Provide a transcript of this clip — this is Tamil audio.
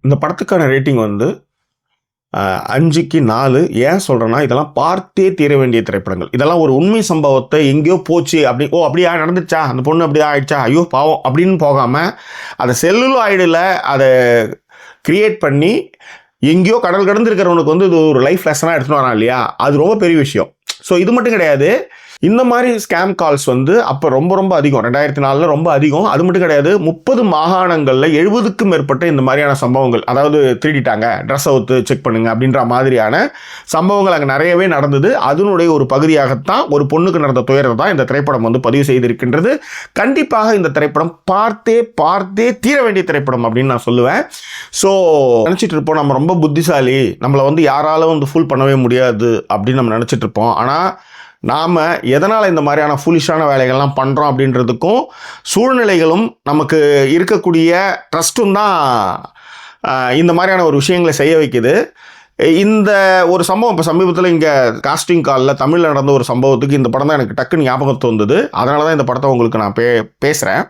இந்த படத்துக்கான ரேட்டிங் வந்து 5க்கு 4. ஏன் சொல்கிறேன்னா, இதெல்லாம் பார்த்தே தீர வேண்டிய திரைப்படங்கள். இதெல்லாம் ஒரு உண்மை சம்பவத்தை எங்கேயோ போச்சு அப்படி அப்படியா நடந்துச்சா, அந்த பொண்ணு அப்படியா ஆயிடுச்சா, ஐயோ பாவம் அப்படின்னு போகாமல், அதை செல்லுலாய்டில் அதை கிரியேட் பண்ணி எங்கேயோ கடல் கடந்து இருக்கிறவனுக்கு வந்து இது ஒரு லைஃப் லெசனாக எடுத்துகிட்டு வரான் இல்லையா, அது ரொம்ப பெரிய விஷயம். ஸோ இது மட்டும் கிடையாது, இந்த மாதிரி ஸ்கேம் கால்ஸ் வந்து அப்போ ரொம்ப ரொம்ப அதிகம். 2004 ரொம்ப அதிகம். அது மட்டும் கிடையாது, 30 மாகாணங்களில் 70க்கும் மேற்பட்ட இந்த மாதிரியான சம்பவங்கள், அதாவது திருடிட்டாங்க, ட்ரெஸ் அவுத்து செக் பண்ணுங்க அப்படின்ற மாதிரியான சம்பவங்கள் அங்கே நிறையவே நடந்தது. அதனுடைய ஒரு பகுதியாகத்தான் ஒரு பொண்ணுக்கு நடந்த துயரத்தை தான் இந்த திரைப்படம் வந்து பதிவு செய்திருக்கின்றது. கண்டிப்பாக இந்த திரைப்படம் பார்த்தே தீர வேண்டிய திரைப்படம் அப்படின்னு நான் சொல்லுவேன். ஸோ நினச்சிட்டு இருப்போம் நம்ம ரொம்ப புத்திசாலி, நம்மளை வந்து யாராலும் வந்து ஃபுல் பண்ணவே முடியாது அப்படின்னு நம்ம நினச்சிட்டு இருப்போம். ஆனால் நாம் எதனால் இந்த மாதிரியான ஃபூலிஷான வேலைகள்லாம் பண்ணுறோம் அப்படின்றதுக்கும் சூழ்நிலைகளும் நமக்கு இருக்கக்கூடிய ட்ரஸ்ட்டும் தான் இந்த மாதிரியான ஒரு விஷயங்களை செய்ய வைக்குது. இந்த ஒரு சம்பவம் இப்போ சமீபத்தில் இங்கே காஸ்டிங் காலில் தமிழில் நடந்த ஒரு சம்பவத்துக்கு இந்த படம் தான் எனக்கு டக்குன்னு ஞாபகத்து வந்தது. அதனால தான் இந்த படத்தை உங்களுக்கு நான் பேசுகிறேன்.